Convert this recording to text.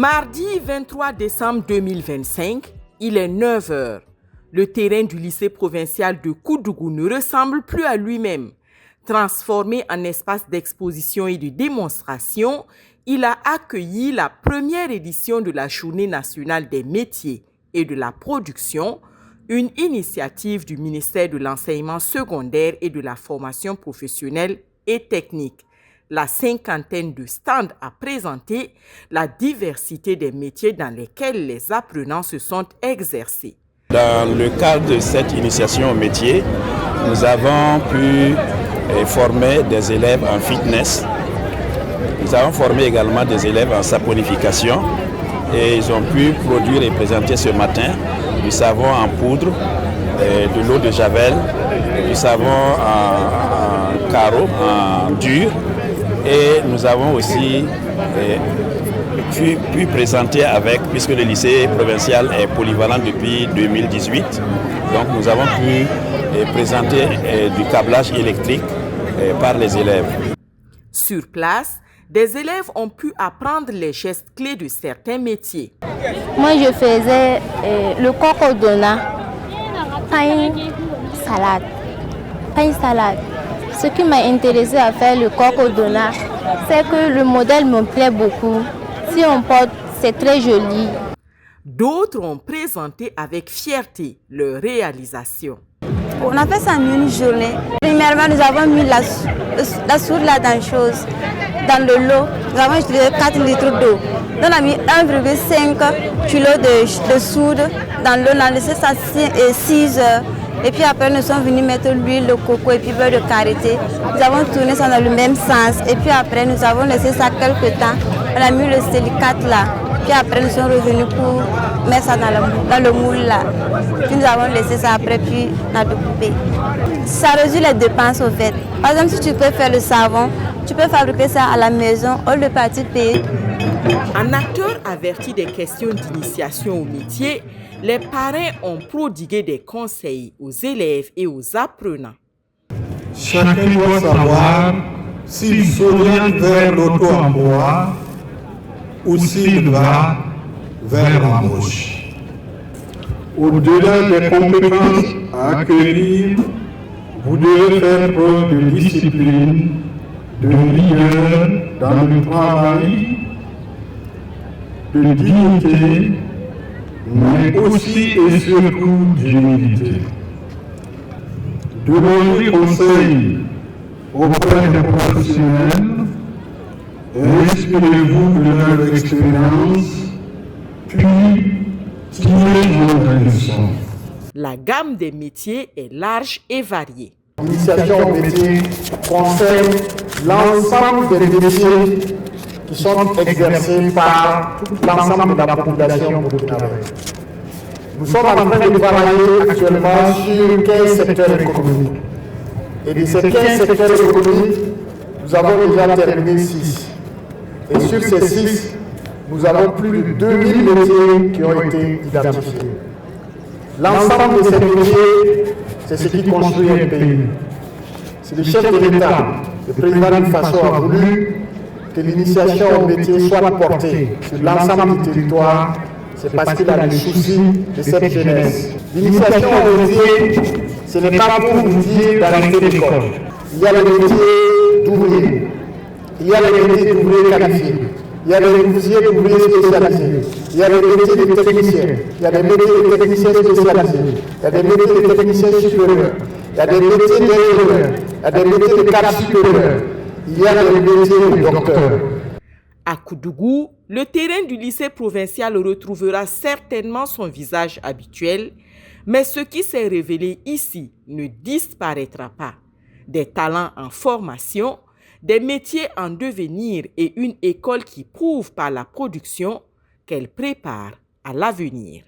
Mardi 23 décembre 2025, il est 9 h. Le terrain du lycée provincial de Koudougou ne ressemble plus à lui-même. Transformé en espace d'exposition et de démonstration, il a accueilli la première édition de la Journée nationale des métiers et de la production, une initiative du ministère de l'enseignement secondaire et de la formation professionnelle et technique. La cinquantaine de stands a présenté la diversité des métiers dans lesquels les apprenants se sont exercés. Dans le cadre de cette initiation au métier, nous avons pu former des élèves en fitness. Nous avons formé également des élèves en saponification et ils ont pu produire et présenter ce matin du savon en poudre, de l'eau de javel, du savon en carreau, en dur. Et nous avons aussi pu présenter puisque le lycée provincial est polyvalent depuis 2018, donc nous avons pu présenter du câblage électrique par les élèves. Sur place, des élèves ont pu apprendre les gestes clés de certains métiers. Moi, je faisais le cocodona, pain salade. Ce qui m'a intéressé à faire le cocodona, c'est que le modèle me plaît beaucoup. Si on porte, c'est très joli. D'autres ont présenté avec fierté leur réalisation. On a fait ça en une journée. Premièrement, nous avons mis la soude dans le lot. Nous avons utilisé 4 litres d'eau. On a mis 1,5 kg de soude dans l'eau. On a laissé ça 6 heures. Et puis après, nous sommes venus mettre l'huile, le coco et puis beurre de karité. Nous avons tourné ça dans le même sens. Et puis après, nous avons laissé ça quelques temps. On a mis le silicate là. Puis après, nous sommes revenus pour mettre ça dans le moule là. Puis nous avons laissé ça après, puis on a découpé. Ça réduit les dépenses au fait. Par exemple, si tu peux faire le savon, tu peux fabriquer ça à la maison au lieu de partir payer. En acteur averti des questions d'initiation au métier, les parrains ont prodigué des conseils aux élèves et aux apprenants. Chacun doit savoir s'il s'oriente vers l'auto-emploi ou s'il va vers l'embauche. Au-delà des compétences à acquérir, vous devez faire preuve de discipline, de rigueur dans le travail, de dignité, mais aussi et surtout d'humilité. Demandez conseil auprès des professionnels, inspirez-vous de leur expérience, puis tirez vos leçons. La gamme des métiers est large et variée. L'initiation au métier concerne l'ensemble des métiers qui sont exercés par l'ensemble de la population burkinabé. Nous sommes en train de travailler actuellement sur 15 secteurs économiques. Et de ces 15 secteurs économiques, nous avons déjà terminé 6. Et sur ces 6, nous avons plus de 2000 métiers qui ont été identifiés. L'ensemble de ces métiers, c'est ce qui construit un pays. Si le chef de l'État, le président du FASO a voulu que l'initiation au métier soit portée sur l'ensemble du territoire, c'est parce qu'il a le souci de cette jeunesse. L'initiation au métier, ce n'est pas pour vous dire d'arrêter l'école. Il y a le métier d'ouvrier, il y a le métier d'ouvrier qualifié, il y a le métier d'ouvrier spécialisé, il y a le métier de technicien, il y a des métiers de techniciens spécialisés, il y a des métiers de techniciens supérieurs, il y a des métiers d'ingénieurs, il y a des métiers de cadre supérieur, il y a des métiers de docteur. À Koudougou, le terrain du lycée provincial retrouvera certainement son visage habituel, mais ce qui s'est révélé ici ne disparaîtra pas. Des talents en formation, des métiers en devenir et une école qui prouve par la production qu'elle prépare à l'avenir.